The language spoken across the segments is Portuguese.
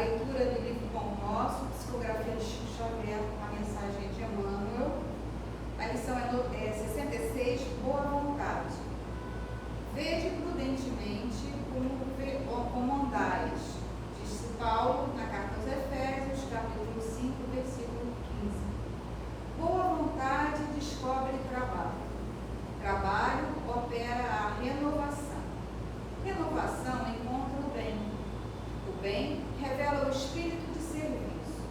leitura do livro Pão Nosso, psicografia de Chico Xavier, com a mensagem de Emmanuel. A lição é 66, Boa Vontade. Vede prudentemente como andais, disse Paulo na carta aos Efésios, capítulo 5, versículo 15. Boa vontade descobre trabalho. Trabalho opera a renovação. Renovação encontra o bem. O bem revela o espírito de serviço.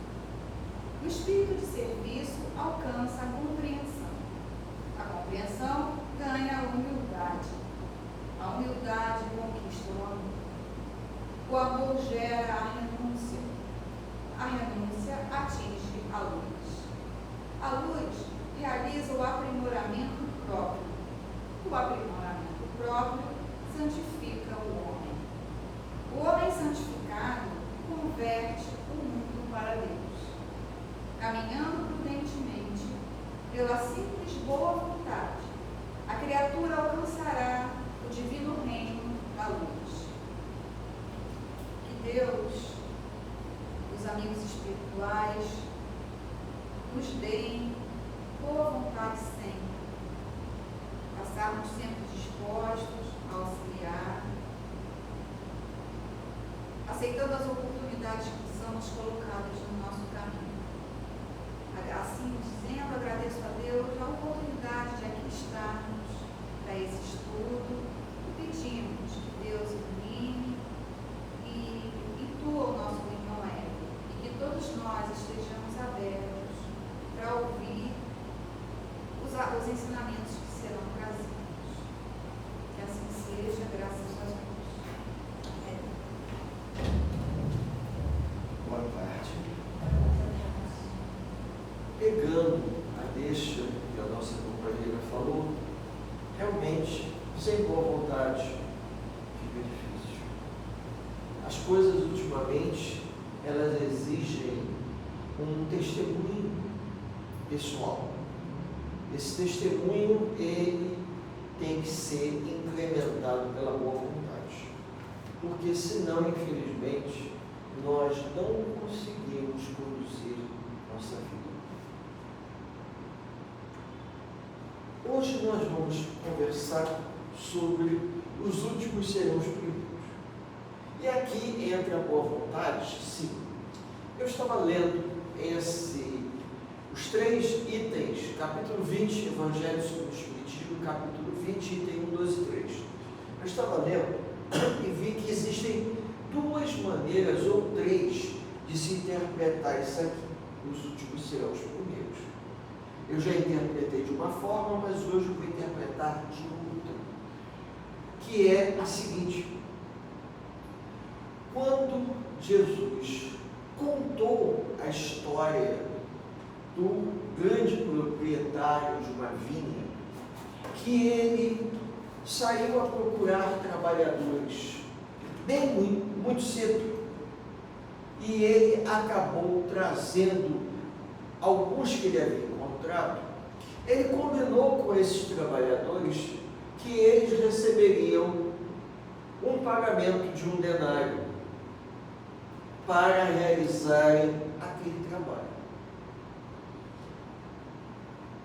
O espírito de serviço alcança a compreensão. A compreensão ganha a humildade. A humildade conquista o amor. O amor gera a renúncia. A renúncia atinge a luz. A luz realiza o aprimoramento próprio. O aprimoramento próprio santifica o homem. O homem santificado converte o mundo para Deus. Caminhando prudentemente, pela simples boa vontade, a criatura alcançará o divino reino da luz. Que Deus, os amigos espirituais, nos deem boa vontade sempre. Passarmos sempre dispostos a auxiliar, aceitando as oportunidades que são nos colocadas no nosso caminho. Assim dizendo, agradeço a Deus a oportunidade de aqui estarmos para esse estudo e pedimos que Deus ilumine e intua o nosso irmão Hélio e que todos nós estejamos abertos para ouvir os ensinamentos que serão trazidos. Que assim seja, graças a Deus. Boa tarde. Pegando a deixa que a nossa companheira falou, realmente, sem boa vontade, fica difícil. As coisas, ultimamente, elas exigem um testemunho pessoal. Esse testemunho, ele tem que ser incrementado pela boa vontade. Porque, senão, infelizmente, nós não conseguimos conduzir nossa vida. Hoje nós vamos conversar sobre os últimos serão os primeiros. E aqui entra a boa vontade, sim. Eu estava lendo os 3 itens, capítulo 20, Evangelho segundo o Espiritismo, capítulo 20, item 1, 2 e 3. Eu estava lendo e vi que existem 2 maneiras ou 3 de se interpretar isso aqui. Os últimos serão os primeiros. Eu já interpretei de uma forma, mas hoje eu vou interpretar de outra. Que é a seguinte: quando Jesus contou a história do grande proprietário de uma vinha, que ele saiu a procurar trabalhadores muito cedo, e ele acabou trazendo alguns que ele havia encontrado. Ele combinou com esses trabalhadores que eles receberiam um pagamento de 1 denário para realizarem aquele trabalho.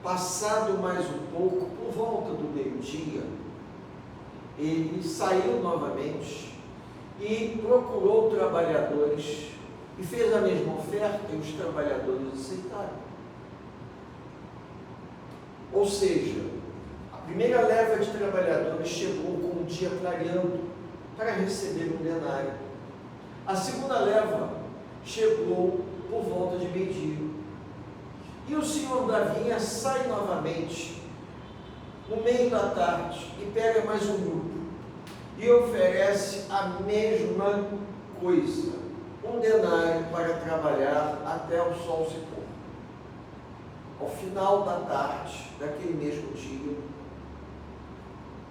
Passado mais um pouco, por volta do meio-dia, ele saiu novamente e procurou trabalhadores e fez a mesma oferta e os trabalhadores aceitaram. Ou seja, a primeira leva de trabalhadores chegou com o dia clareando para receber 1 denário. A segunda leva chegou por volta de meio-dia. E o senhor da vinha sai novamente no meio da tarde e pega mais um grupo e oferece a mesma coisa, 1 denário para trabalhar até o sol se pôr. Ao final da tarde, daquele mesmo dia,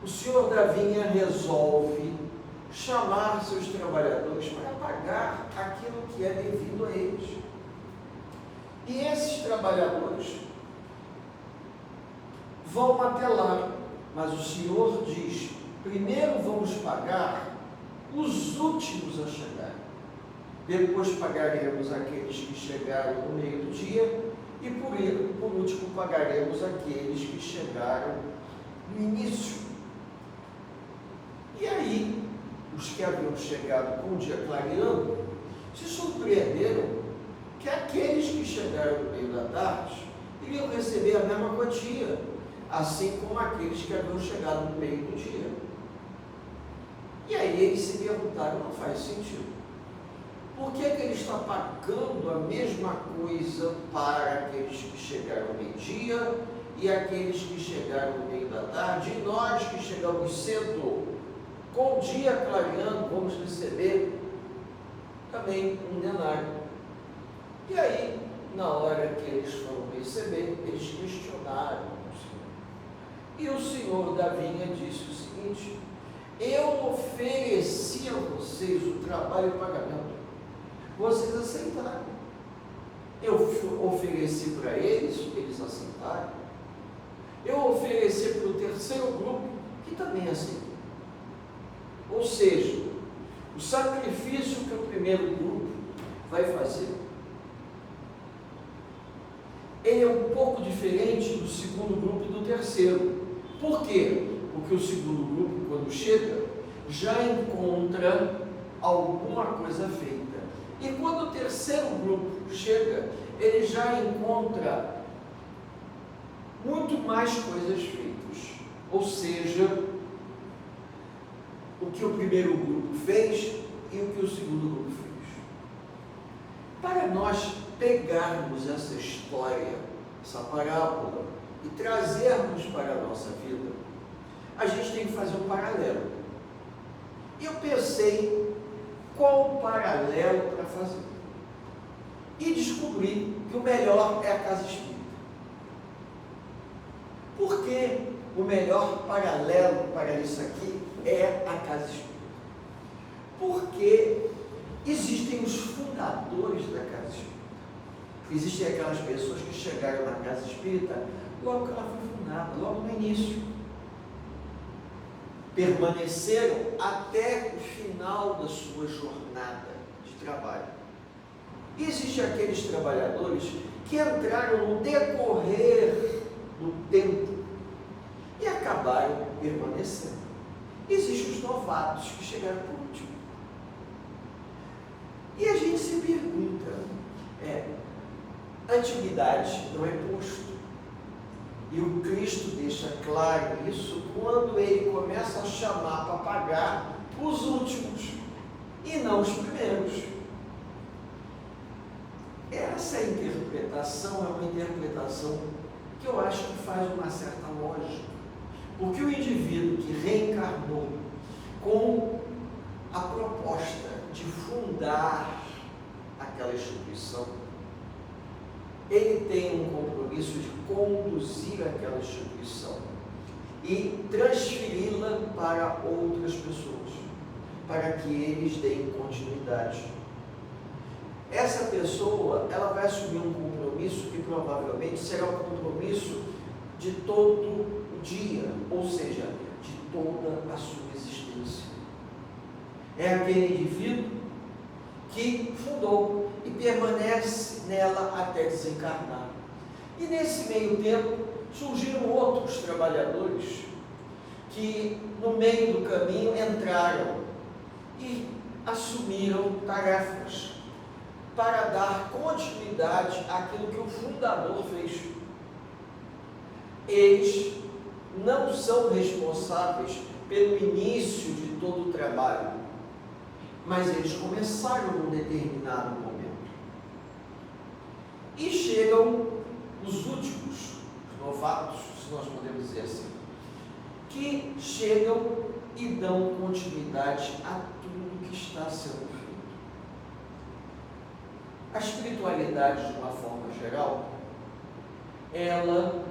o senhor da vinha resolve chamar seus trabalhadores para pagar aquilo que é devido a eles. E esses trabalhadores vão até lá, mas o Senhor diz: primeiro vamos pagar os últimos a chegar. depois pagaremos aqueles que chegaram no meio do dia, e por último pagaremos aqueles que chegaram no início. E aí, os que haviam chegado com o dia clareando, se surpreenderam que aqueles que chegaram no meio da tarde iriam receber a mesma quantia, assim como aqueles que haviam chegado no meio do dia. E aí eles se perguntaram, não faz sentido. Por que ele está pagando a mesma coisa para aqueles que chegaram ao meio-dia e aqueles que chegaram no meio da tarde, e nós que chegamos cedo, com o dia clareando, vamos receber também um denário? E aí, na hora que eles foram receber, eles questionaram o Senhor. E o Senhor da vinha disse o seguinte: eu ofereci a vocês o trabalho e o pagamento, vocês aceitaram. Eu ofereci para eles, eles aceitaram. Eu ofereci para o terceiro grupo, que também aceitou. Ou seja, o sacrifício que o primeiro grupo vai fazer, ele é um pouco diferente do segundo grupo e do terceiro. Por quê? Porque o segundo grupo, quando chega, já encontra alguma coisa feita. E quando o terceiro grupo chega, ele já encontra muito mais coisas feitas. Ou seja, o que o primeiro grupo fez e o que o segundo grupo fez. Para nós pegarmos essa história, essa parábola, e trazermos para a nossa vida, a gente tem que fazer um paralelo. E eu pensei qual o paralelo para fazer. E descobri que o melhor é a casa espírita. Por que o melhor paralelo para isso aqui é a casa espírita? Porque existem os fundadores da casa espírita. Existem aquelas pessoas que chegaram na casa espírita logo que ela foi fundada, logo no início. Permaneceram até o final da sua jornada de trabalho. E existem aqueles trabalhadores que entraram no decorrer do tempo e acabaram permanecendo. Existem os novatos que chegaram por último. E a gente se pergunta, antiguidade não é posto. E o Cristo deixa claro isso quando ele começa a chamar para pagar os últimos e não os primeiros. Essa interpretação é uma interpretação que eu acho que faz uma certa lógica. Porque o indivíduo que reencarnou com a proposta de fundar aquela instituição, ele tem um compromisso de conduzir aquela instituição e transferi-la para outras pessoas, para que eles deem continuidade. Essa pessoa, ela vai assumir um compromisso que provavelmente será um compromisso de todo o dia, ou seja, de toda a sua existência. É aquele indivíduo que fundou e permanece nela até desencarnar. E nesse meio tempo surgiram outros trabalhadores que no meio do caminho entraram e assumiram tarefas para dar continuidade àquilo que o fundador fez. Eles não são responsáveis pelo início de todo o trabalho, mas eles começaram num determinado momento. E chegam os últimos, os novatos, se nós podemos dizer assim, que chegam e dão continuidade a tudo que está sendo feito. A espiritualidade, de uma forma geral, ela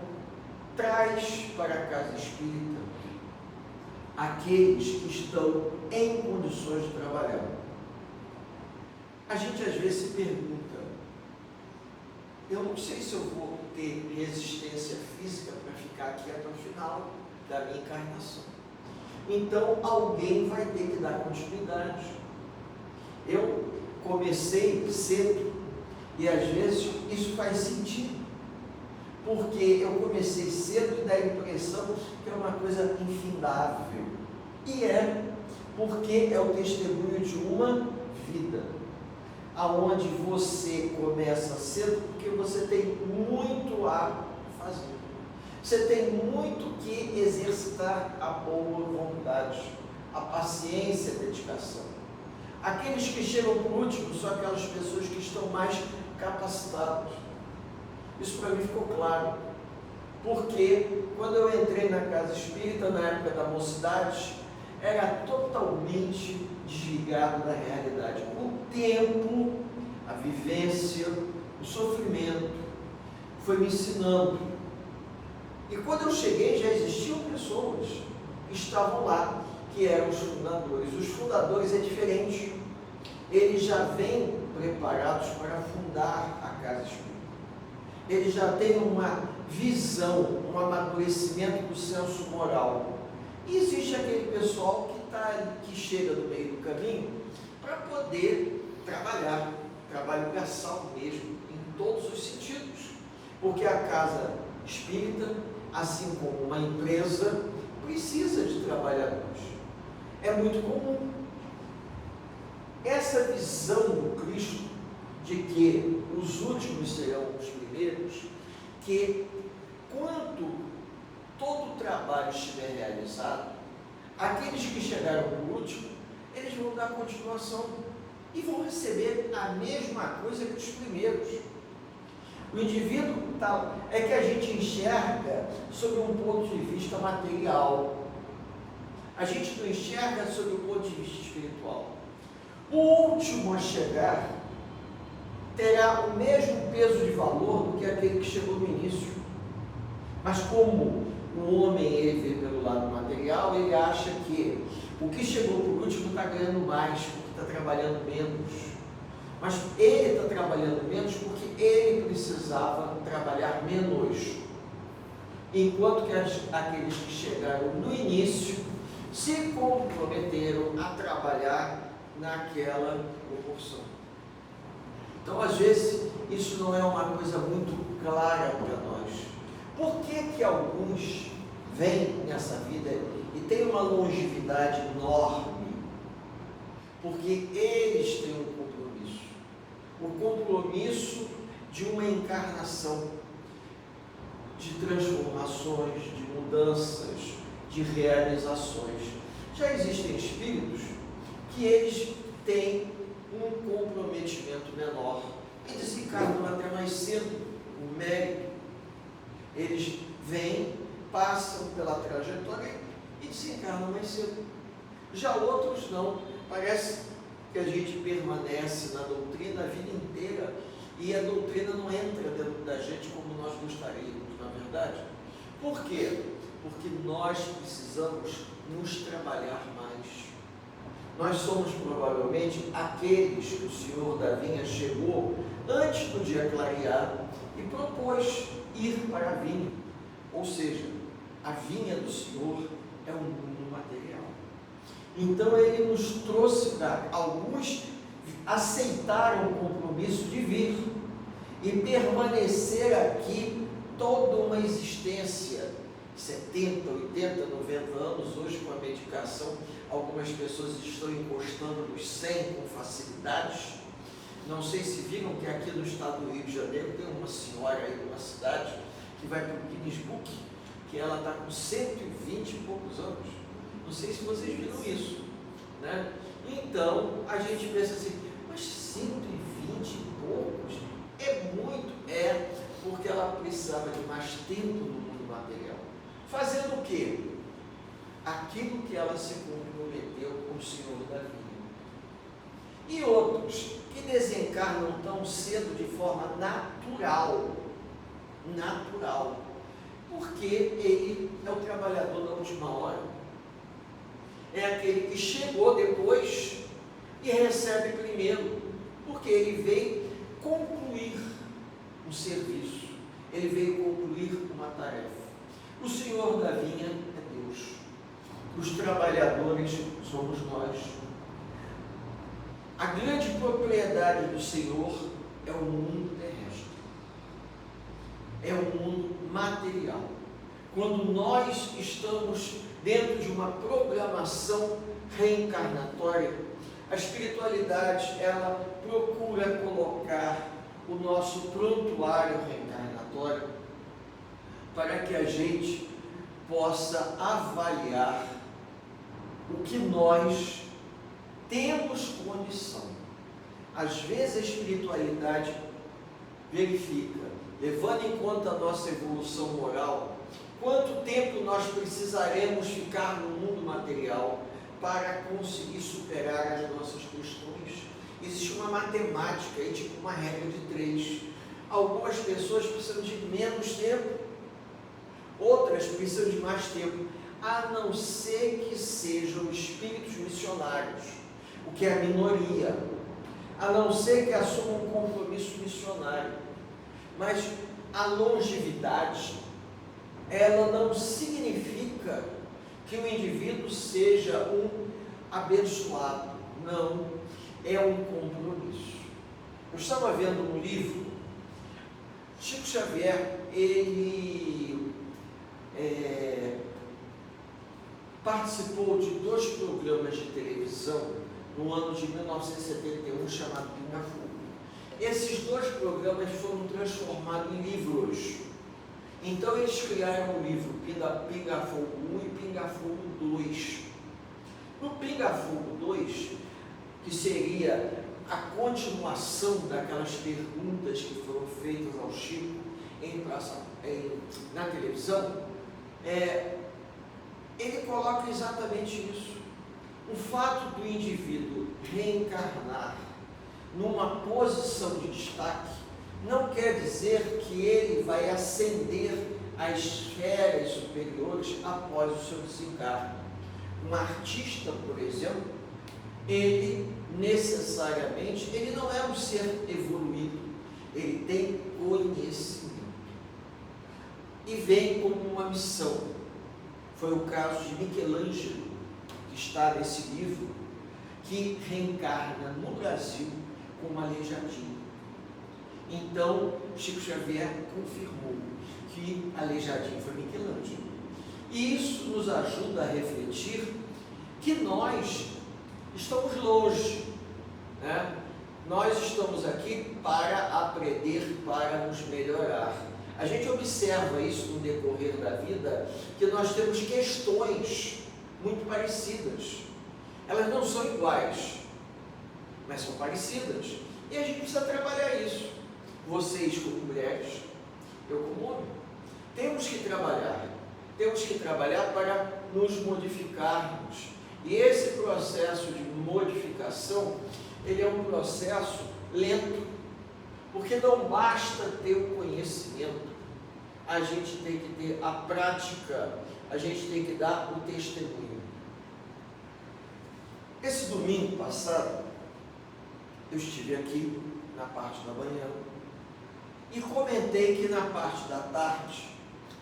traz para a casa espírita aqueles que estão em condições de trabalhar. A gente às vezes se pergunta, eu não sei se eu vou ter resistência física para ficar aqui até o final da minha encarnação. Então alguém vai ter que dar continuidade. Eu comecei cedo e às vezes isso faz sentido, porque eu comecei cedo e dá a impressão que é uma coisa infindável, e é, porque é o testemunho de uma vida, aonde você começa cedo porque você tem muito a fazer, você tem muito que exercitar a boa vontade, a paciência e a dedicação. Aqueles que chegam por último são aquelas pessoas que estão mais capacitadas. Isso para mim ficou claro, porque quando eu entrei na casa espírita, na época da mocidade, era totalmente desligado da realidade. O tempo, a vivência, o sofrimento foi me ensinando. E quando eu cheguei, já existiam pessoas que estavam lá, que eram os fundadores. Os fundadores é diferente. Eles já vêm preparados para fundar a casa espírita. Eles já têm uma visão, um amadurecimento do senso moral. E existe aquele pessoal que chega no meio do caminho para poder trabalhar, trabalho braçal mesmo, em todos os sentidos. Porque a casa espírita, assim como uma empresa, precisa de trabalhadores. É muito comum. Essa visão do Cristo de que os últimos serão os primeiros, que quando todo o trabalho estiver realizado, aqueles que chegaram por último, eles vão dar continuação e vão receber a mesma coisa que os primeiros. O indivíduo tal é que a gente enxerga sob um ponto de vista material. A gente não enxerga sob o ponto de vista espiritual. O último a chegar terá o mesmo peso de valor do que aquele que chegou no início. Mas como o homem ele vê pelo lado material, ele acha que o que chegou por último está ganhando mais, porque está trabalhando menos. Mas ele está trabalhando menos porque ele precisava trabalhar menos. Enquanto que aqueles que chegaram no início se comprometeram a trabalhar naquela proporção. Então, às vezes, isso não é uma coisa muito clara para nós. Por que alguns vêm nessa vida e têm uma longevidade enorme? Porque eles têm um compromisso. O compromisso de uma encarnação, de transformações, de mudanças, de realizações. Já existem espíritos que eles têm um comprometimento menor e desencarnam até mais cedo, o mérito. Eles vêm, passam pela trajetória e desencarnam mais cedo. Já outros não. Parece que a gente permanece na doutrina a vida inteira e a doutrina não entra dentro da gente como nós gostaríamos, na verdade. Por quê? Porque nós precisamos nos trabalhar mais. Nós somos provavelmente aqueles que o Senhor da Vinha chegou antes do dia clarear e propôs ir para a vinha. Ou seja, a vinha do Senhor é um mundo material. Então ele nos trouxe para alguns aceitaram o compromisso de vir e permanecer aqui toda uma existência, 70, 80, 90 anos, hoje com a medicação, algumas pessoas estão encostando nos 100 com facilidade. Não sei se viram que aqui no estado do Rio de Janeiro tem uma senhora aí numa cidade que vai para o Guinness Book, que ela está com 120 e poucos anos. Não sei se vocês viram isso, né? Então, a gente pensa assim, mas 120 e poucos é muito? É, porque ela precisava de mais tempo no mundo material. Fazendo o quê? Aquilo que ela se comprometeu com o Senhor da Vida. E outros que desencarnam tão cedo de forma natural, porque ele é o trabalhador da última hora. É aquele que chegou depois e recebe primeiro, porque ele veio concluir um serviço, ele veio concluir uma tarefa. O Senhor da Vinha é Deus, os trabalhadores somos nós. A grande propriedade do Senhor é o mundo terrestre, é o mundo material. Quando nós estamos dentro de uma programação reencarnatória, a espiritualidade, ela procura colocar o nosso prontuário reencarnatório para que a gente possa avaliar o que nós temos condição. Às vezes a espiritualidade verifica, levando em conta a nossa evolução moral, quanto tempo nós precisaremos ficar no mundo material para conseguir superar as nossas questões. Existe uma matemática, aí, tipo uma regra de 3. Algumas pessoas precisam de menos tempo, outras precisam de mais tempo, a não ser que sejam espíritos missionários, o que é a minoria, a não ser que assumam um compromisso missionário. Mas a longevidade, ela não significa que o indivíduo seja um abençoado, não, é um compromisso. Eu estava vendo um livro, Chico Xavier, ele participou de 2 programas de televisão no ano de 1971, chamado Pinga Fogo. Esses 2 programas foram transformados em livros. Então eles criaram o livro Pinga Fogo 1 e Pinga Fogo 2. No Pinga Fogo 2, que seria a continuação daquelas perguntas que foram feitas ao Chico na televisão, ele coloca exatamente isso. O fato do indivíduo reencarnar numa posição de destaque não quer dizer que ele vai ascender às esferas superiores após o seu desencarne. Um artista, por exemplo, ele necessariamente, ele não é um ser evoluído, ele tem conhecimento e vem como uma missão. Foi o caso de Michelangelo, que está nesse livro, que reencarna no Brasil como aleijadinho. Então, Chico Xavier confirmou que aleijadinho foi Michelangelo. E isso nos ajuda a refletir que nós estamos longe, né? Nós estamos aqui para aprender, para nos melhorar. A gente observa isso no decorrer da vida, que nós temos questões muito parecidas. Elas não são iguais, mas são parecidas. E a gente precisa trabalhar isso. Vocês como mulheres, eu como homem. Temos que trabalhar para nos modificarmos. E esse processo de modificação, ele é um processo lento, porque não basta ter o conhecimento, a gente tem que ter a prática, a gente tem que dar o testemunho. Esse domingo passado, eu estive aqui na parte da manhã e comentei que na parte da tarde,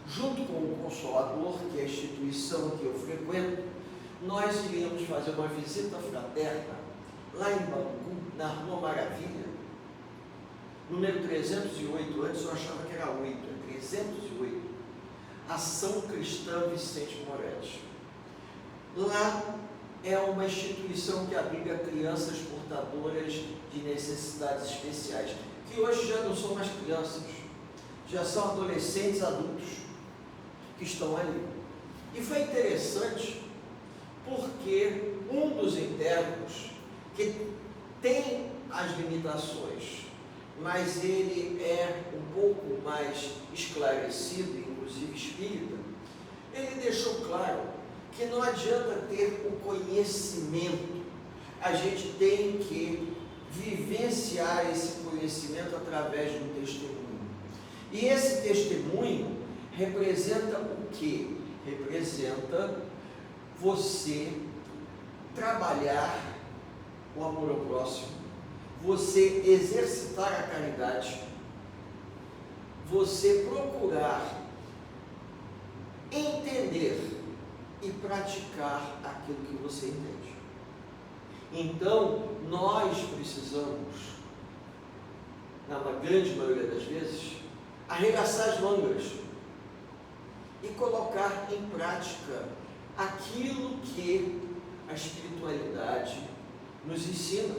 junto com o Consolador, que é a instituição que eu frequento, nós iríamos fazer uma visita fraterna lá em Bangu, na Rua Maravilha, número 308, antes eu achava que era 8, é 308, Ação Cristã Vicente Moretti. Lá é uma instituição que abriga crianças portadoras de necessidades especiais, que hoje já não são mais crianças, já são adolescentes adultos que estão ali. E foi interessante porque um dos internos, que tem as limitações, mas ele é um pouco mais esclarecido, inclusive espírita, ele deixou claro que não adianta ter o conhecimento, a gente tem que vivenciar esse conhecimento através de um testemunho. E esse testemunho representa o quê? Representa você trabalhar o amor ao próximo, você exercitar a caridade, você procurar entender e praticar aquilo que você entende. Então, nós precisamos, na grande maioria das vezes, arregaçar as mangas e colocar em prática aquilo que a espiritualidade nos ensina.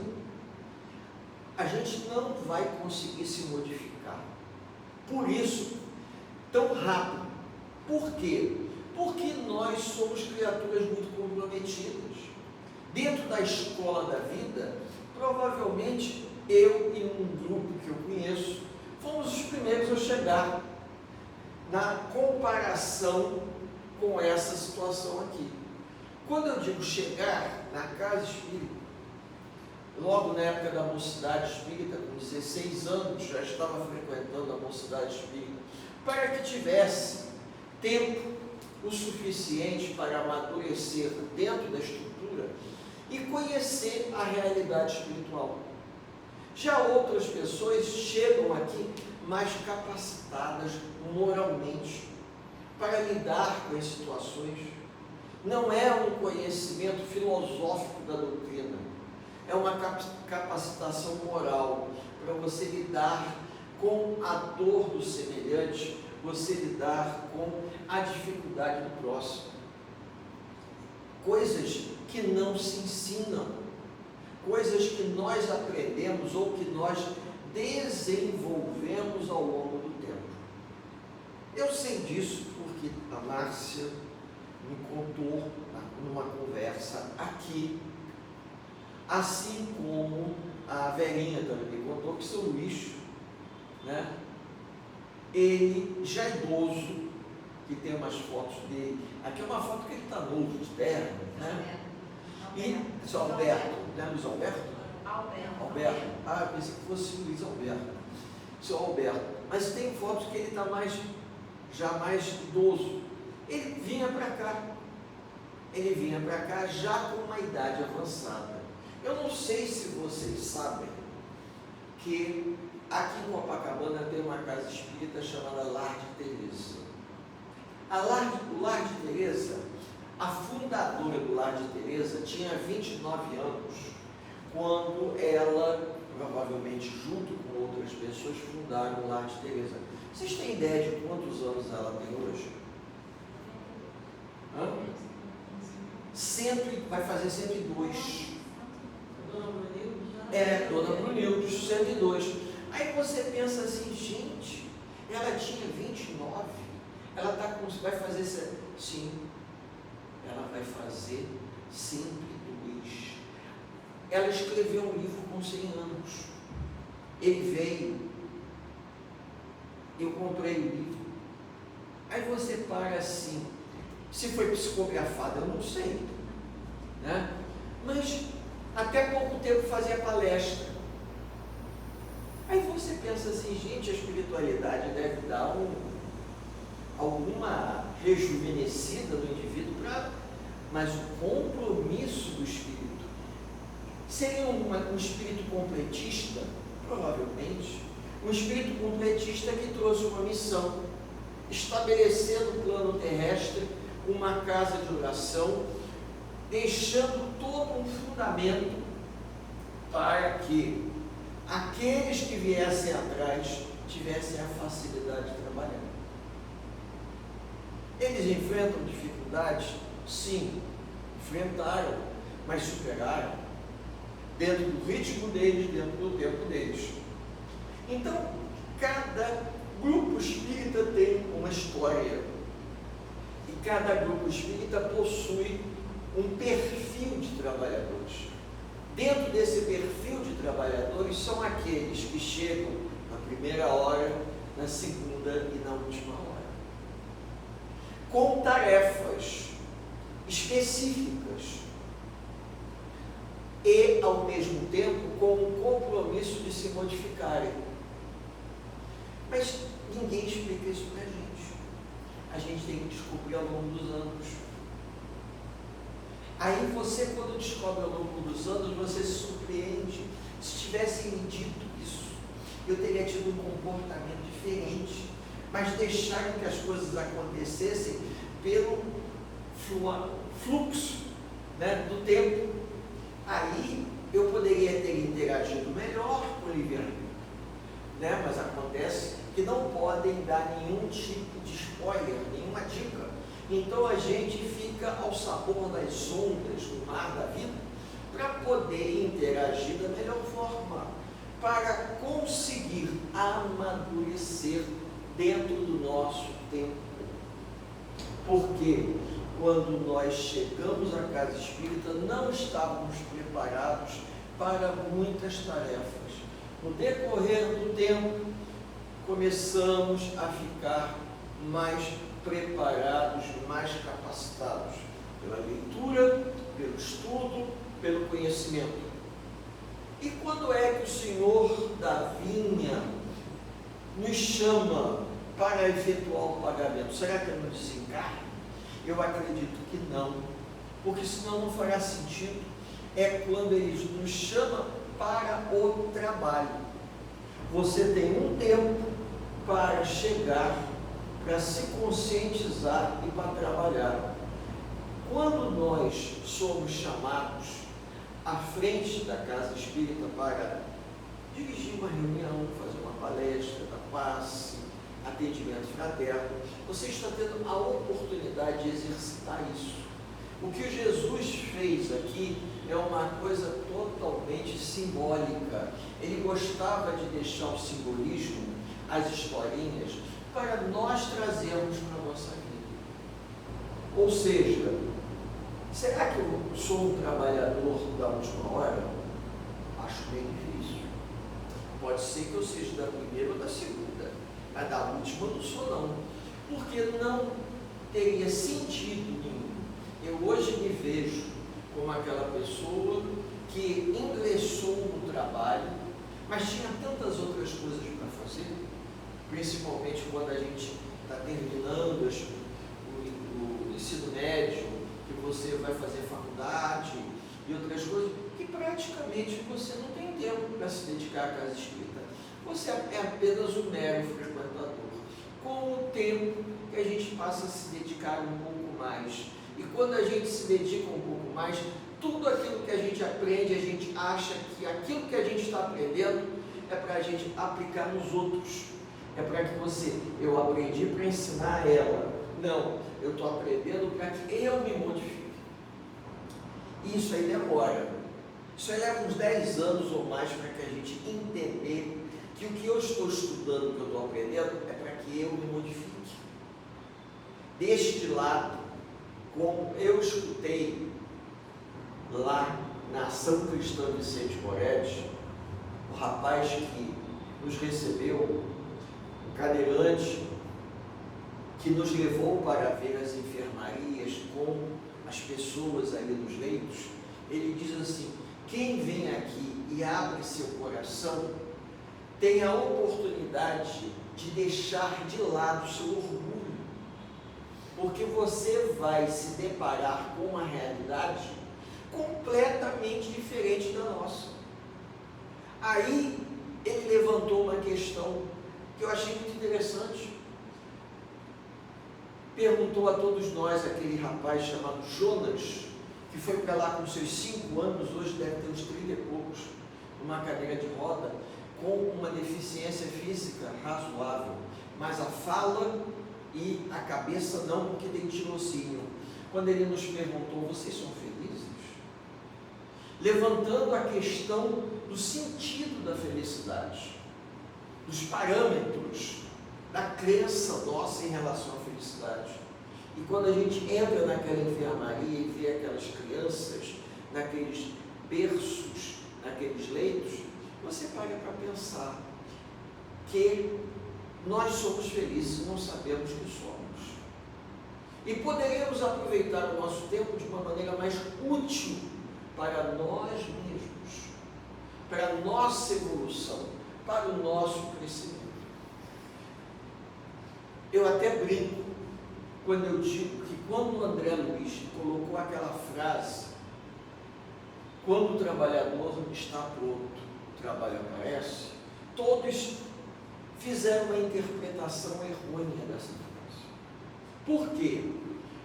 A gente não vai conseguir se modificar. Por isso, tão rápido. Por quê? Porque nós somos criaturas muito comprometidas. Dentro da escola da vida, provavelmente eu e um grupo que eu conheço fomos os primeiros a chegar na comparação com essa situação aqui. Quando eu digo chegar na casa espírita, logo na época da mocidade espírita, com 16 anos, já estava frequentando a mocidade espírita, para que tivesse tempo o suficiente para amadurecer dentro da estrutura e conhecer a realidade espiritual. Já outras pessoas chegam aqui mais capacitadas moralmente para lidar com as situações. Não é um conhecimento filosófico da doutrina, é uma capacitação moral para você lidar com a dor do semelhante, você lidar com a dificuldade do próximo. Coisas que não se ensinam, coisas que nós aprendemos ou que nós desenvolvemos ao longo do tempo. Eu sei disso porque a Márcia me contou numa conversa aqui, assim como a velhinha também me contou que seu Luís, né, ele já idoso, que tem umas fotos dele, aqui é uma foto que ele está novo, de terno, né? E seu Alberto, né, Luiz Alberto? Alberto. Ah, eu pensei que fosse Luiz Alberto. Seu Alberto. Mas tem fotos que ele está já mais idoso. Ele vinha para cá. Ele vinha para cá já com uma idade avançada. Eu não sei se vocês sabem que aqui em Copacabana tem uma casa espírita chamada Lar de Teresa. O Lar de Teresa, a fundadora do Lar de Teresa tinha 29 anos quando ela, provavelmente junto com outras pessoas, fundaram o Lar de Teresa. Vocês têm ideia de quantos anos ela tem hoje? Vai fazer 102. Dona Brunilde, 102. Aí você pensa assim, gente, ela tinha 29, ela vai fazer, sim, ela vai fazer 102. Ela escreveu um livro com 100 anos. Ele veio, eu comprei o livro. Aí você para assim, se foi psicografado, eu não sei, né? Mas até pouco tempo fazia palestra. Aí você pensa assim, gente, a espiritualidade deve dar alguma rejuvenescida no indivíduo, mas o compromisso do espírito seria um espírito completista, provavelmente, um espírito completista que trouxe uma missão, estabelecendo no plano terrestre uma casa de oração, deixando todo um fundamento para que aqueles que viessem atrás tivessem a facilidade de trabalhar. Eles enfrentam dificuldades? Sim, enfrentaram, mas superaram, dentro do ritmo deles, dentro do tempo deles. Então, cada grupo espírita tem uma história, e cada grupo espírita possui um perfil de trabalhadores. Dentro desse perfil de trabalhadores são aqueles que chegam na primeira hora, na segunda e na última hora, com tarefas específicas e, ao mesmo tempo, com o compromisso de se modificarem. Mas ninguém explica isso para a gente. A gente tem que descobrir ao longo dos anos. Aí você, quando descobre ao longo dos anos, você se surpreende. Se tivessem me dito isso, eu teria tido um comportamento diferente, mas deixaram que as coisas acontecessem pelo fluxo, né, do tempo. Aí eu poderia ter interagido melhor com o livre-arbítrio, né? Mas acontece que não podem dar nenhum tipo de spoiler, nenhuma dica. Então a gente fica ao sabor das ondas do mar da vida para poder interagir da melhor forma, para conseguir amadurecer dentro do nosso tempo. Porque quando nós chegamos à casa espírita, não estávamos preparados para muitas tarefas. No decorrer do tempo, começamos a ficar mais preparados, mais capacitados pela leitura, pelo estudo, pelo conhecimento. E quando é que o Senhor da vinha nos chama para efetuar o pagamento? Será que é no desencarne? Eu acredito que não, porque senão não fará sentido. É quando Ele nos chama para o trabalho. Você tem um tempo para chegar, para se conscientizar e para trabalhar. Quando nós somos chamados à frente da casa espírita para dirigir uma reunião, fazer uma palestra, dar passe, atendimento fraterno, você está tendo a oportunidade de exercitar isso. O que Jesus fez aqui é uma coisa totalmente simbólica. Ele gostava de deixar o simbolismo, as historinhas, para nós trazermos para a nossa vida. Ou seja, será que eu sou um trabalhador da última hora? Acho bem difícil. Pode ser que eu seja da primeira ou da segunda, mas da última eu não sou não, porque não teria sentido nenhum. Eu hoje me vejo como aquela pessoa que ingressou no trabalho, mas tinha tantas outras coisas para fazer, principalmente quando a gente está terminando o ensino médio, que você vai fazer faculdade e outras coisas, que praticamente você não tem tempo para se dedicar à casa espírita. Você é apenas um mero frequentador. Com o tempo que a gente passa a se dedicar um pouco mais, e quando a gente se dedica um pouco mais, tudo aquilo que a gente aprende, a gente acha que aquilo que a gente está aprendendo é para a gente aplicar nos outros. É para que eu aprendi para ensinar ela. Não, eu estou aprendendo para que eu me modifique. Isso aí demora. Isso aí leva uns 10 anos ou mais para que a gente entender que o que eu estou estudando, o que eu estou aprendendo, é para que eu me modifique. Deixe de lado, como eu escutei lá na Ação Cristã Vicente Moretti, o rapaz que nos recebeu, o cadeirante, que nos levou para ver as enfermarias com as pessoas ali nos leitos. Ele diz assim: quem vem aqui e abre seu coração tem a oportunidade de deixar de lado o seu orgulho, porque você vai se deparar com uma realidade completamente diferente da nossa. Aí ele levantou uma questão que eu achei muito interessante. Perguntou a todos nós, aquele rapaz chamado Jonas, que foi para lá com seus 5 anos, hoje deve ter uns 30 e poucos, numa cadeira de roda, com uma deficiência física razoável, mas a fala e a cabeça não, porque tem tirocínio. Quando ele nos perguntou: vocês são felizes? Levantando a questão do sentido da felicidade, dos parâmetros da crença nossa em relação à felicidade. E quando a gente entra naquela enfermaria e vê aquelas crianças, naqueles berços, naqueles leitos, você para pensar que nós somos felizes e não sabemos que somos. E poderíamos aproveitar o nosso tempo de uma maneira mais útil para nós mesmos, para a nossa evolução, para o nosso crescimento. Eu até brinco quando eu digo que quando o André Luiz colocou aquela frase: quando o trabalhador está pronto, o trabalho aparece, todos fizeram uma interpretação errônea dessa frase. Por quê?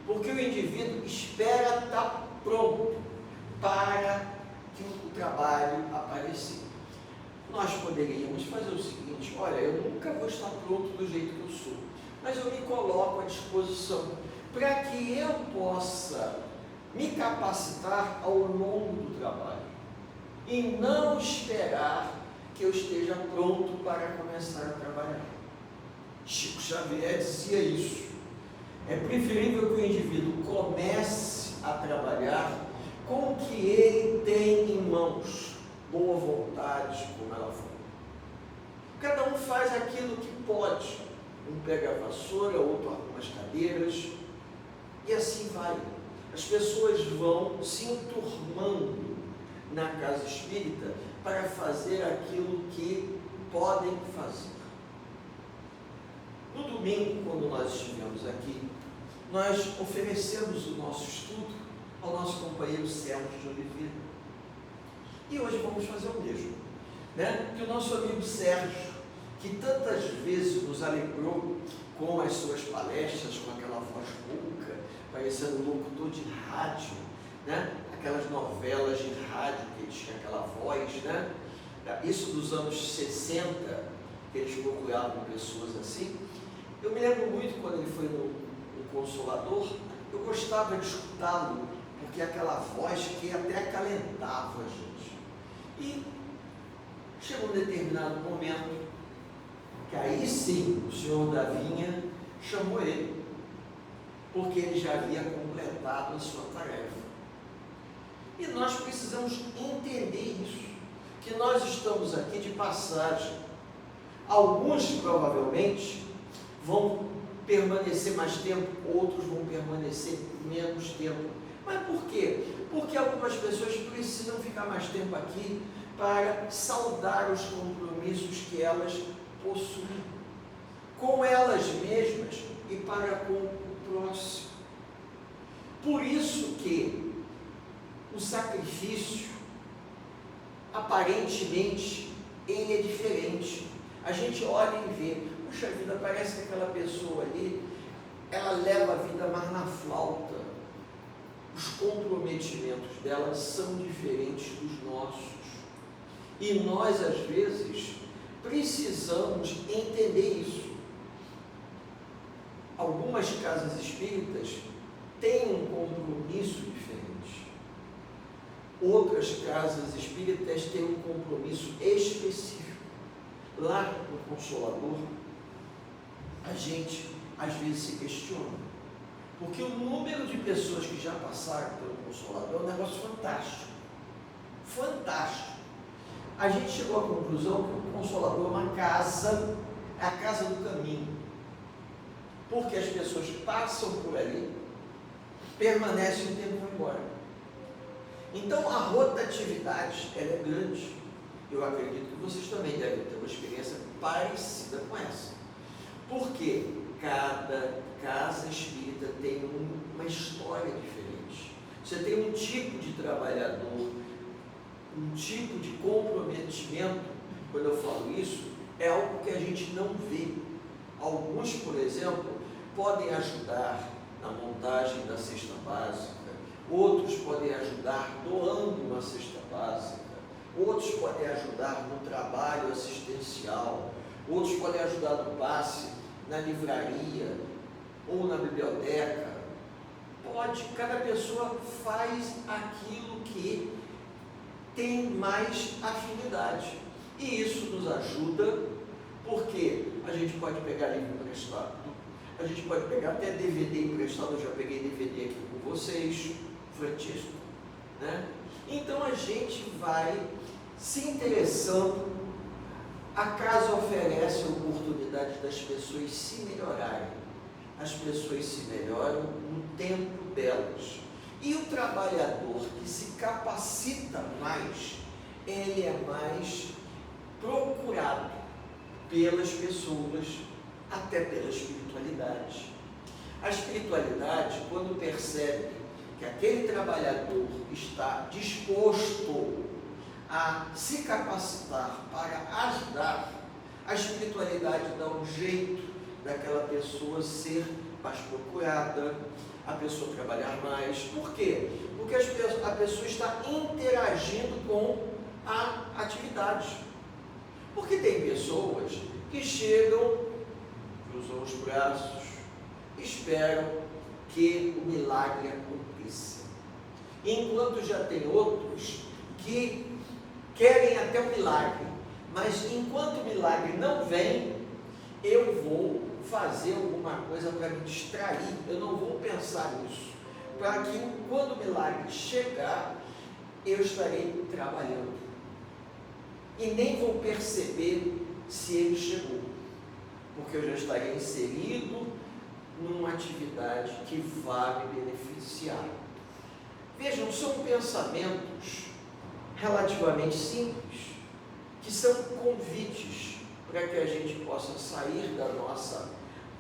Porque o indivíduo espera estar pronto para que o trabalho aparecer. Nós poderíamos fazer o seguinte: olha, eu nunca vou estar pronto do jeito que eu sou, mas eu me coloco à disposição para que eu possa me capacitar ao longo do trabalho e não esperar que eu esteja pronto para começar a trabalhar. Chico Xavier dizia isso. É preferível que o indivíduo comece a trabalhar com o que ele tem em mãos, boa vontade, como ela falou. Cada um faz aquilo que pode. Um pega a vassoura, outro arruma as cadeiras, e assim vai. As pessoas vão se enturmando na casa espírita para fazer aquilo que podem fazer. No domingo, quando nós estivemos aqui, nós oferecemos o nosso estudo ao nosso companheiro Sérgio de Oliveira. E hoje vamos fazer o mesmo, né? Que o nosso amigo Sérgio, que tantas vezes nos alegrou com as suas palestras, com aquela voz rouca, parecendo um locutor de rádio, né? Aquelas novelas de rádio que ele tinha aquela voz, né? Isso dos anos 60, que eles procuravam pessoas assim. Eu me lembro muito quando ele foi no Consolador, eu gostava de escutá-lo, porque aquela voz que até acalentava a gente. E chegou um determinado momento que aí sim o senhor da vinha chamou ele, porque ele já havia completado a sua tarefa. E nós precisamos entender isso, que nós estamos aqui de passagem. Alguns provavelmente vão permanecer mais tempo, outros vão permanecer menos tempo. Mas por quê? Porque algumas pessoas precisam ficar mais tempo aqui para saudar os compromissos que elas possuem com elas mesmas e para com o próximo. Por isso que o sacrifício, aparentemente, ele é diferente. A gente olha e vê, puxa vida, parece que aquela pessoa ali, ela leva a vida mais na flauta. Os comprometimentos dela são diferentes dos nossos. E nós, às vezes, precisamos entender isso. Algumas casas espíritas têm um compromisso diferente. Outras casas espíritas têm um compromisso específico. Lá no Consolador, a gente às vezes se questiona, porque o número de pessoas que já passaram pelo Consolador é um negócio fantástico. Fantástico. A gente chegou à conclusão que o Consolador é uma casa, é a casa do caminho. Porque as pessoas passam por ali, permanecem um tempo e vão embora. Então a rotatividade, ela é grande. Eu acredito que vocês também devem ter uma experiência parecida com essa. Porque cada casa espírita tem uma história diferente. Você tem um tipo de trabalhador, um tipo de comprometimento. Quando eu falo isso, é algo que a gente não vê. Alguns, por exemplo, podem ajudar na montagem da cesta básica, outros podem ajudar doando uma cesta básica, outros podem ajudar no trabalho assistencial, outros podem ajudar no passe, na livraria ou na biblioteca. Pode, cada pessoa faz aquilo que tem mais afinidade. E isso nos ajuda, porque a gente pode pegar livro emprestado, a gente pode pegar até DVD emprestado. Eu já peguei DVD aqui com vocês, Francisco, né? Então a gente vai se interessando. A casa oferece a oportunidade das pessoas se melhorarem. As pessoas se melhoram no tempo delas. E o trabalhador que se capacita mais, ele é mais procurado pelas pessoas, até pela espiritualidade. A espiritualidade, quando percebe que aquele trabalhador está disposto a se capacitar para ajudar, a espiritualidade dá um jeito daquela pessoa ser mais procurada, a pessoa trabalhar mais. Por quê? Porque a pessoa está interagindo com a atividade. Porque tem pessoas que chegam, cruzam os braços, esperam que o milagre aconteça. Enquanto já tem outros que querem até o milagre, mas enquanto o milagre não vem, eu vou fazer alguma coisa para me distrair, eu não vou pensar nisso, para que quando o milagre chegar, eu estarei trabalhando, e nem vou perceber se ele chegou, porque eu já estarei inserido numa atividade que vai me beneficiar. Vejam, são pensamentos relativamente simples, que são convites para que a gente possa sair da nossa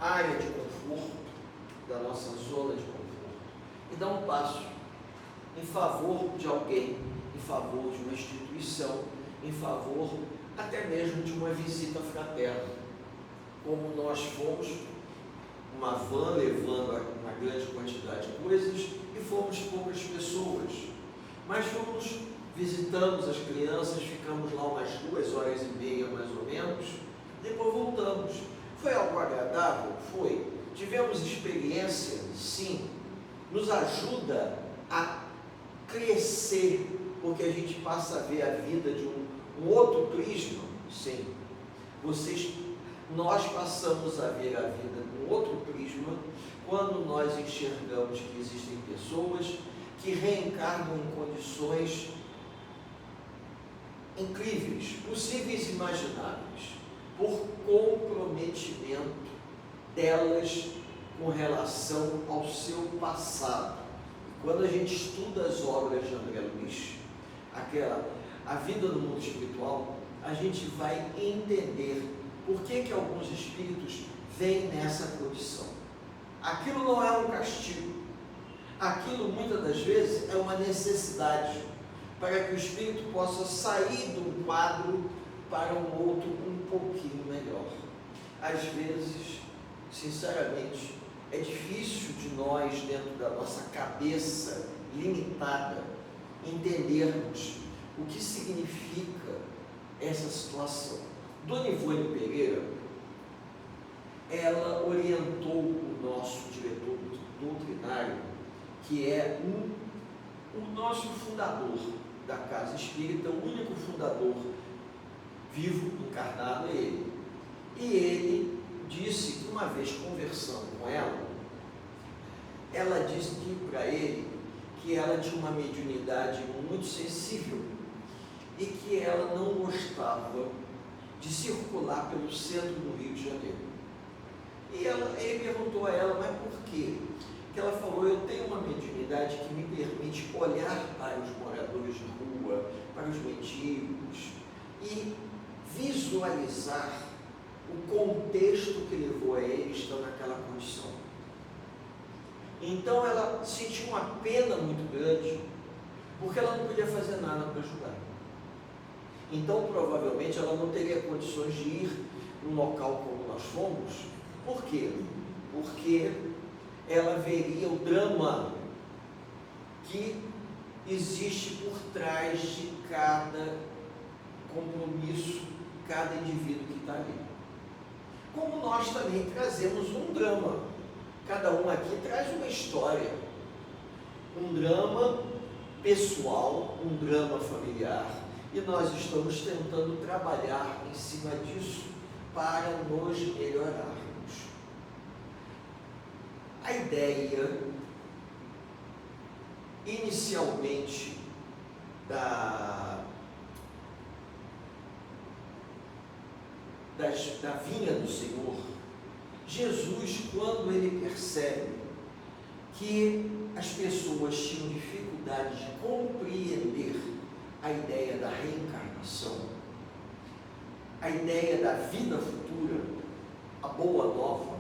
área de conforto, da nossa zona de conforto, e dar um passo em favor de alguém, em favor de uma instituição, em favor até mesmo de uma visita fraterna, como nós fomos, uma van levando uma grande quantidade de coisas, e fomos poucas pessoas, mas fomos, visitamos as crianças, ficamos lá umas 2h30 mais ou menos, depois voltamos. Foi algo agradável? Foi. Tivemos experiência? Sim. Nos ajuda a crescer, porque a gente passa a ver a vida de um outro prisma? Sim. Nós passamos a ver a vida de um outro prisma quando nós enxergamos que existem pessoas que reencarnam em condições incríveis, possíveis e imagináveis, por comprometimento delas com relação ao seu passado. Quando a gente estuda as obras de André Luiz, a vida no mundo espiritual, a gente vai entender por que alguns espíritos vêm nessa condição. Aquilo não é um castigo, aquilo muitas das vezes é uma necessidade para que o espírito possa sair de um quadro para um outro um pouquinho melhor. Às vezes, sinceramente, é difícil de nós, dentro da nossa cabeça limitada, entendermos o que significa essa situação. Dona Ivone Pereira, ela orientou o nosso diretor doutrinário, que é o nosso fundador da Casa Espírita, o único fundador vivo, encarnado, é ele. E ele disse que uma vez conversando com ela disse para ele que ela tinha uma mediunidade muito sensível e que ela não gostava de circular pelo centro do Rio de Janeiro. E ele perguntou a ela, mas por quê? Que ela falou, eu tenho uma mediunidade que me permite olhar para os moradores de rua, para os mendigos e visualizar o contexto que levou a ele estar naquela condição. Então ela sentiu uma pena muito grande, porque ela não podia fazer nada para ajudar. Então provavelmente ela não teria condições de ir num local como nós fomos. Por quê? Porque ela veria o drama que existe por trás de cada compromisso, cada indivíduo que está ali. Como nós também trazemos um drama, cada um aqui traz uma história, um drama pessoal, um drama familiar, e nós estamos tentando trabalhar em cima disso para nos melhorarmos. A ideia, inicialmente, da vinha do Senhor, Jesus, quando ele percebe que as pessoas tinham dificuldade de compreender a ideia da reencarnação, a ideia da vida futura, a boa nova,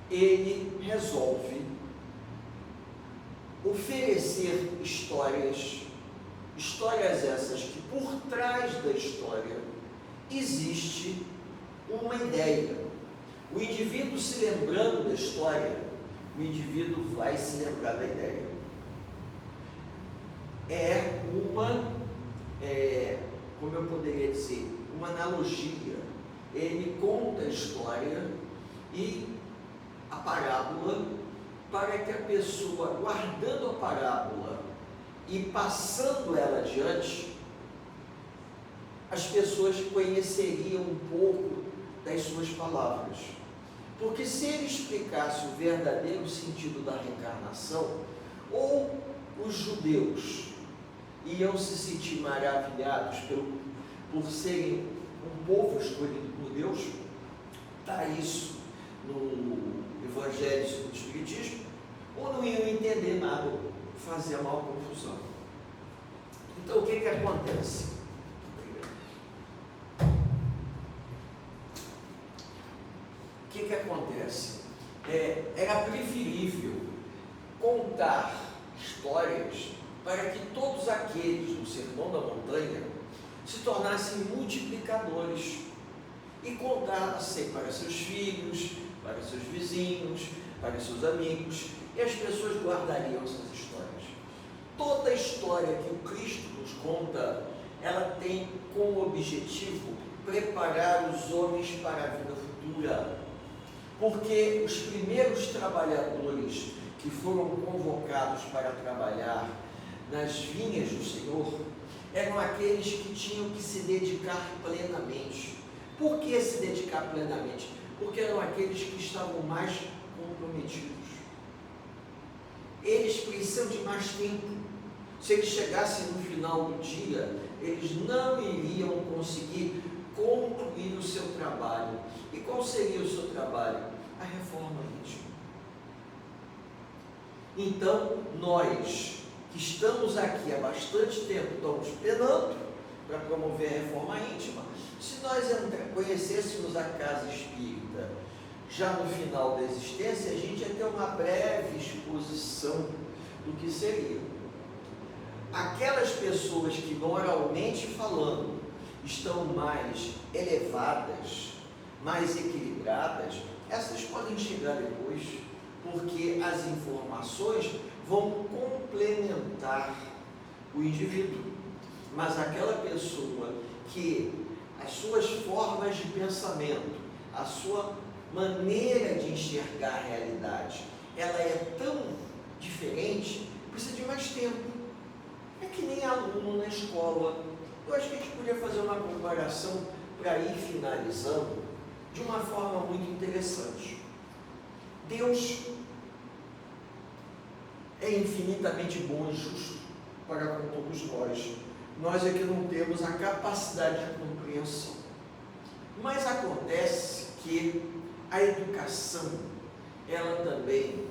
ele resolve oferecer histórias essas que por trás da história existe uma ideia, O indivíduo se lembrando da história, o indivíduo vai se lembrar da ideia. É uma, como eu poderia dizer, uma analogia. Ele conta a história e a parábola para que a pessoa, guardando a parábola e passando ela adiante, as pessoas conheceriam um pouco das suas palavras. Porque se ele explicasse o verdadeiro sentido da reencarnação, ou os judeus iam se sentir maravilhados por serem um povo escolhido por Deus, está isso no Evangelho segundo o Espiritismo, ou não iam entender nada, fazer a maior confusão. Então o que acontece? O que acontece? Era preferível contar histórias para que todos aqueles do Sermão da Montanha se tornassem multiplicadores e contassem para seus filhos, para seus vizinhos, para seus amigos, e as pessoas guardariam essas histórias. Toda a história que o Cristo nos conta, ela tem como objetivo preparar os homens para a vida futura. Porque os primeiros trabalhadores que foram convocados para trabalhar nas vinhas do Senhor eram aqueles que tinham que se dedicar plenamente. Por que se dedicar plenamente? Porque eram aqueles que estavam mais comprometidos. Eles precisam de mais tempo. Se eles chegassem no final do dia, eles não iriam conseguir concluir o seu trabalho. E qual seria o seu trabalho? A reforma íntima. Então, nós que estamos aqui há bastante tempo, estamos penando para promover a reforma íntima. Se nós conhecêssemos a casa espírita já no final da existência, a gente ia ter uma breve exposição do que seria. Aquelas pessoas que, moralmente falando, estão mais elevadas, mais equilibradas, essas podem chegar depois, porque as informações vão complementar o indivíduo. Mas aquela pessoa que as suas formas de pensamento, a sua maneira de enxergar a realidade, ela é tão diferente, precisa de mais tempo. É que nem aluno na escola. Eu acho que a gente podia fazer uma comparação para ir finalizando de uma forma muito interessante. Deus é infinitamente bom e justo para com todos nós. Nós é que não temos a capacidade de compreensão. Mas acontece que a educação, ela também,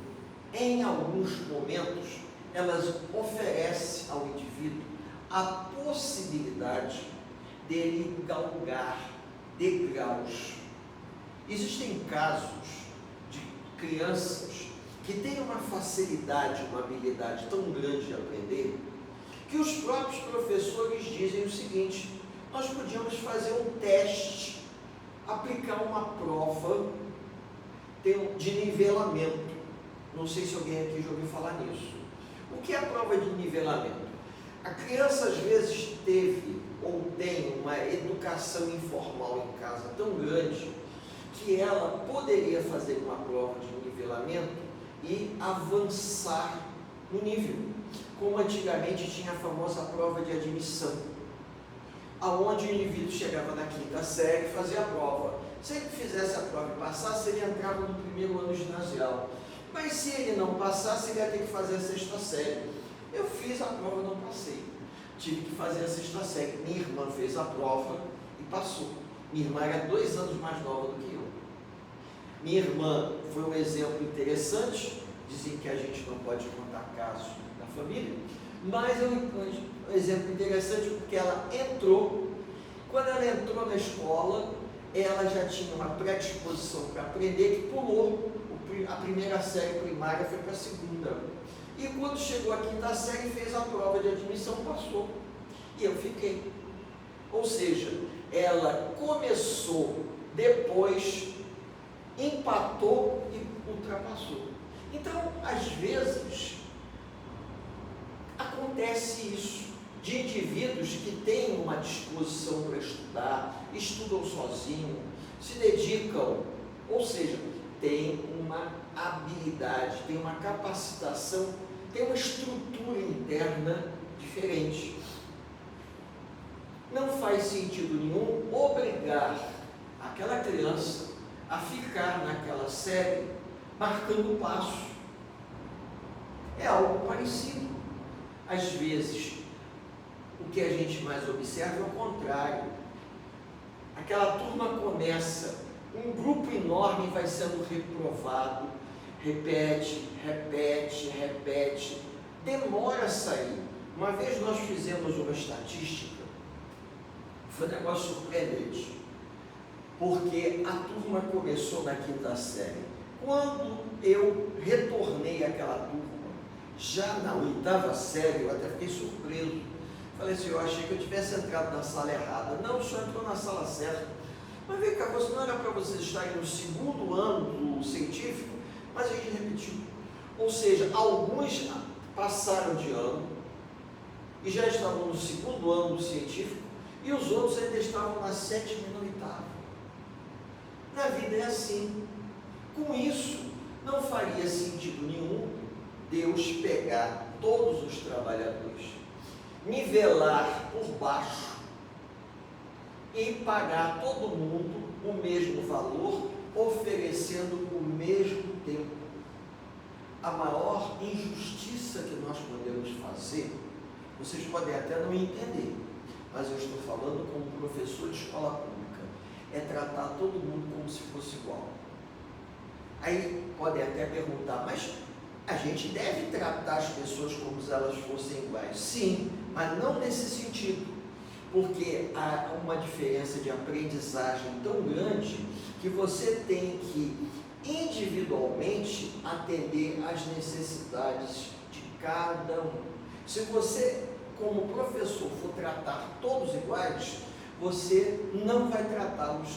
em alguns momentos, ela oferece ao indivíduo a possibilidade dele galgar degraus. Existem casos de crianças que têm uma facilidade, uma habilidade tão grande de aprender, que os próprios professores dizem o seguinte: nós podíamos fazer um teste, aplicar uma prova de nivelamento. Não sei se alguém aqui já ouviu falar nisso. O que é a prova de nivelamento? A criança às vezes teve ou tem uma educação informal em casa tão grande que ela poderia fazer uma prova de nivelamento e avançar no nível. Como antigamente tinha a famosa prova de admissão, aonde o indivíduo chegava na quinta série e fazia a prova. Se ele fizesse a prova e passasse, ele entrava no primeiro ano ginasial. Mas se ele não passasse, ele ia ter que fazer a sexta série. Eu fiz a prova e não passei. Tive que fazer a sexta série. Minha irmã fez a prova e passou. Minha irmã era 2 anos mais nova do que eu. Minha irmã foi um exemplo interessante. Dizem que a gente não pode contar casos da família, mas é um exemplo interessante porque ela entrou. Quando ela entrou na escola, ela já tinha uma predisposição para aprender, que pulou a primeira série primária, foi para a segunda. E quando chegou à quinta série, fez a prova de admissão, passou. E eu fiquei. Ou seja, ela começou depois, empatou e ultrapassou. Então, às vezes, acontece isso, de indivíduos que têm uma disposição para estudar, estudam sozinhos, se dedicam, ou seja, têm uma habilidade, têm uma capacitação, têm uma estrutura interna diferente. Não faz sentido nenhum obrigar aquela criança a ficar naquela série marcando passo. É algo parecido. Às vezes, o que a gente mais observa é o contrário. Aquela turma começa, um grupo enorme vai sendo reprovado, repete, demora a sair. Uma vez nós fizemos uma estatística, foi um negócio surpreendente, porque a turma começou na quinta série. Quando eu retornei àquela turma, já na oitava série, eu até fiquei surpreso. Falei assim, eu achei que eu tivesse entrado na sala errada. Não, o senhor entrou na sala certa. Mas vem cá, não era para vocês estarem no segundo ano do científico, mas a gente repetiu. Ou seja, alguns passaram de ano e já estavam no segundo ano do científico, e os outros ainda estavam na sétima e na oitava. Na vida é assim. Com isso, não faria sentido nenhum Deus pegar todos os trabalhadores, nivelar por baixo e pagar todo mundo o mesmo valor, oferecendo o mesmo tempo. A maior injustiça que nós podemos fazer, vocês podem até não entender, mas eu estou falando como professor de escola pública, é tratar todo mundo como se fosse igual. Aí podem até perguntar, mas a gente deve tratar as pessoas como se elas fossem iguais. Sim, mas não nesse sentido, porque há uma diferença de aprendizagem tão grande que você tem que individualmente atender às necessidades de cada um. Se você, como professor, for tratar todos iguais, você não vai tratá-los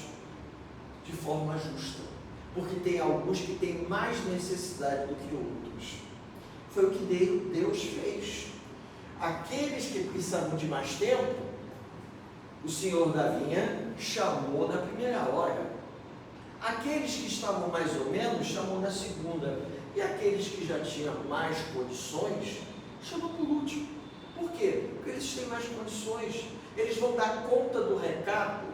de forma justa, porque tem alguns que têm mais necessidade do que outros. Foi o que Deus fez. Aqueles que precisavam de mais tempo, o Senhor da vinha chamou na primeira hora. Aqueles que estavam mais ou menos, chamou na segunda. E aqueles que já tinham mais condições, chamou por último. Por quê? Porque eles têm mais condições. Eles vão dar conta do recado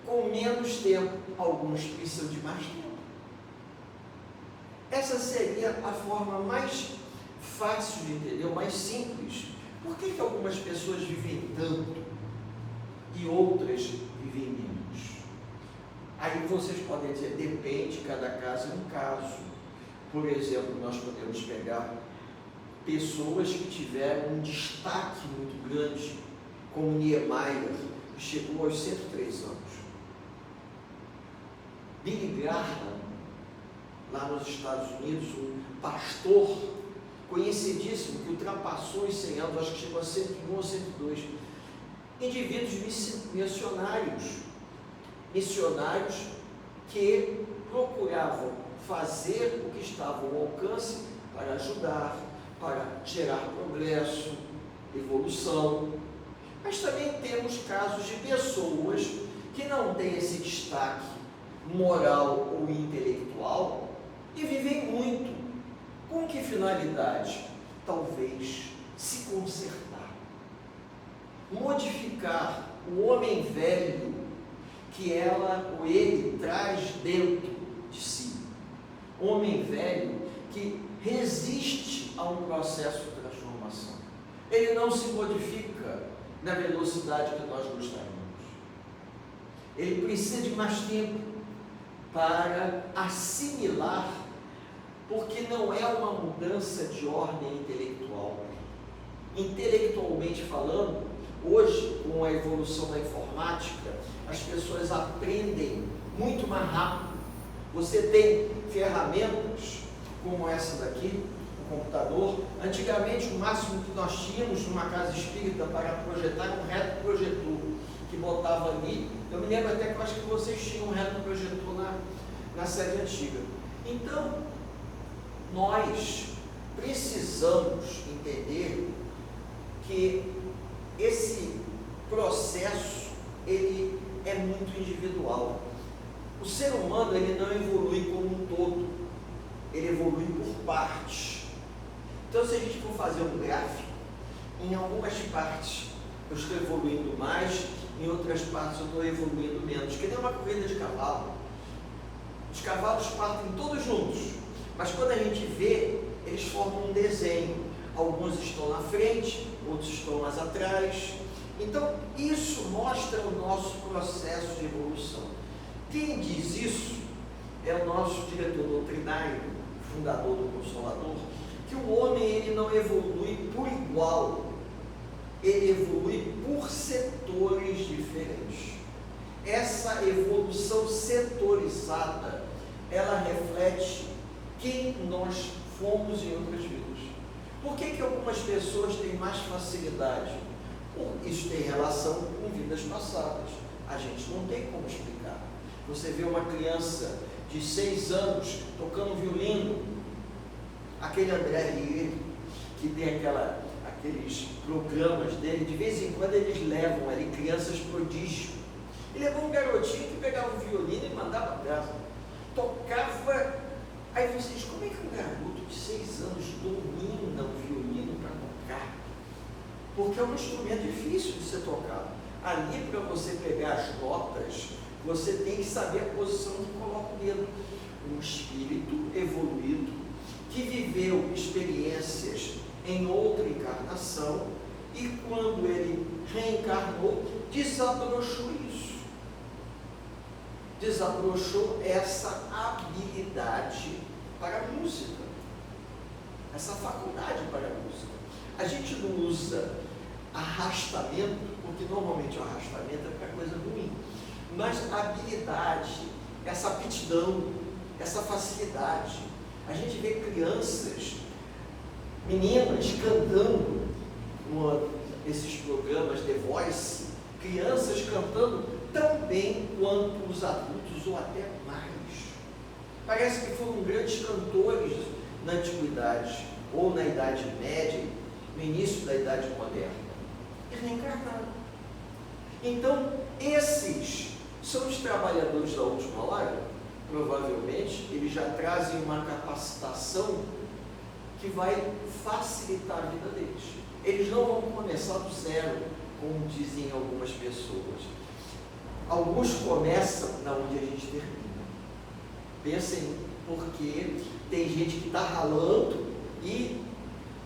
com menos tempo. Alguns precisam de mais tempo. Essa seria a forma mais fácil de entender, mais simples. Por que algumas pessoas vivem tanto e outras vivem menos? Aí vocês podem dizer, depende, cada caso é um caso. Por exemplo, nós podemos pegar pessoas que tiveram um destaque muito grande, como Niemeyer, que chegou aos 103 anos. Billy Graham, lá nos Estados Unidos, um pastor conhecidíssimo, que ultrapassou os 100 anos, acho que chegou a 101 ou 102. Indivíduos missionários que procuravam fazer o que estava ao alcance para ajudar, para gerar progresso, evolução. Mas também temos casos de pessoas que não têm esse destaque moral ou intelectual e vivem muito. Com que finalidade? Talvez se consertar, modificar o homem velho que ela ou ele traz dentro de si. Homem velho que resiste a um processo de transformação. Ele não se modifica na velocidade que nós gostaríamos. Ele precisa de mais tempo para assimilar, porque não é uma mudança de ordem intelectual. Intelectualmente falando, hoje, com a evolução da informática, as pessoas aprendem muito mais rápido. Você tem ferramentas como essa daqui, o computador. Antigamente, o máximo que nós tínhamos numa casa espírita para projetar um retroprojetor, que botava ali. Eu me lembro até que eu acho que vocês tinham um retroprojetor na série antiga. Então, nós precisamos entender que esse processo, ele é muito individual. O ser humano, ele não evolui como um todo, ele evolui por partes. Então, se a gente for fazer um gráfico, em algumas partes eu estou evoluindo mais, em outras partes eu estou evoluindo menos, que nem uma corrida de cavalo. Os cavalos partem todos juntos, mas quando a gente vê, eles formam um desenho. Alguns estão na frente, outros estão mais atrás. Então, isso mostra o nosso processo de evolução. Quem diz isso é o nosso diretor doutrinário, fundador do Consolador, que o homem, ele não evolui por igual, ele evolui por setores diferentes. Essa evolução setorizada, ela reflete quem nós fomos em outras vidas. Por que algumas pessoas têm mais facilidade? Isso tem relação com vidas passadas. A gente não tem como explicar. Você vê uma criança de 6 anos tocando violino, aquele André Rieu, que tem aqueles programas dele, de vez em quando eles levam ali crianças prodígio. Ele levou um garotinho que pegava o violino e mandava para casa. Tocava. Aí você diz, como é que um garoto de 6 anos domina o violino para tocar? Porque é um instrumento difícil de ser tocado. Ali, para você pegar as notas, você tem que saber a posição que coloca o dedo. Um espírito evoluído, que viveu experiências em outra encarnação, e quando ele reencarnou, desabrochou isso. Desabrochou essa habilidade para a música, essa faculdade para a música. A gente não usa arrastamento, porque normalmente o arrastamento é para coisa ruim, mas a habilidade, essa aptidão, essa facilidade. A gente vê crianças, meninas cantando nesses programas The Voice, crianças cantando tão bem quanto os adultos ou até mais. Parece que foram grandes cantores na antiguidade ou na Idade Média, no início da Idade Moderna, e reencarnaram. Então, esses são os trabalhadores da última hora. Provavelmente eles já trazem uma capacitação que vai facilitar a vida deles. Eles não vão começar do zero, como dizem algumas pessoas. Alguns começam na onde a gente termina. Pensem, porque tem gente que está ralando e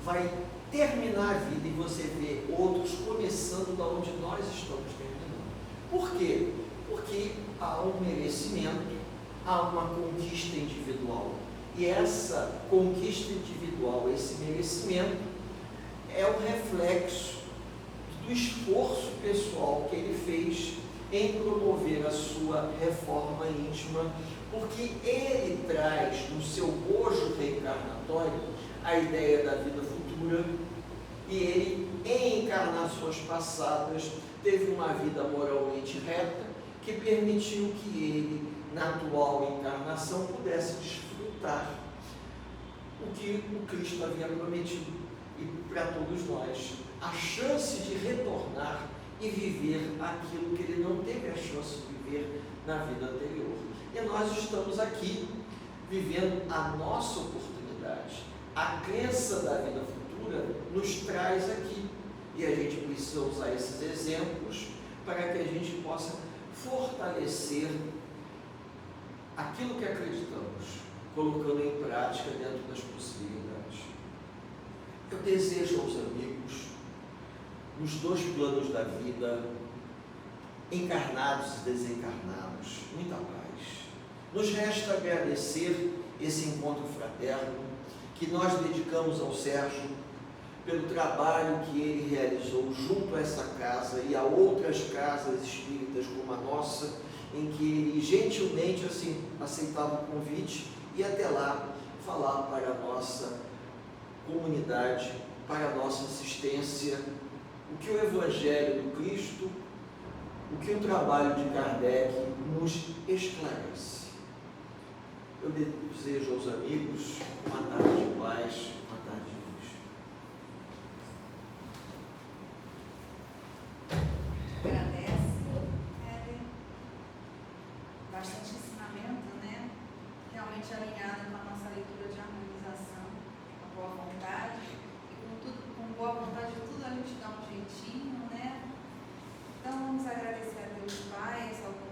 vai terminar a vida, e você vê outros começando da onde nós estamos terminando. Por quê? Porque há um merecimento, há uma conquista individual. E essa conquista individual, esse merecimento, é o reflexo do esforço pessoal que ele fez em promover a sua reforma íntima, porque ele traz no seu bojo reencarnatório a ideia da vida futura, e ele, em encarnações passadas, teve uma vida moralmente reta, que permitiu que ele, na atual encarnação, pudesse desfrutar o que o Cristo havia prometido, e para todos nós, a chance de retornar e viver aquilo que ele não teve a chance de viver na vida anterior. E nós estamos aqui vivendo a nossa oportunidade. A crença da vida futura nos traz aqui, e a gente precisa usar esses exemplos para que a gente possa fortalecer aquilo que acreditamos, colocando em prática dentro das possibilidades. Eu desejo aos amigos, nos 2 planos da vida, encarnados e desencarnados, muita paz. Nos resta agradecer esse encontro fraterno que nós dedicamos ao Sérgio pelo trabalho que ele realizou junto a essa casa e a outras casas espíritas como a nossa, em que ele gentilmente assim, aceitava o convite e até lá falar para a nossa comunidade, para a nossa assistência, o que o Evangelho do Cristo, o que o trabalho de Kardec nos esclarece. eu desejo aos amigos uma tarde de paz, uma tarde de luz. Agradece, bastante ensinamento, né? Realmente alinhado com a nossa leitura de harmonização, a boa vontade, e com boa vontade de tudo a gente dá um jeitinho, né? Então vamos agradecer a Deus Pai, ao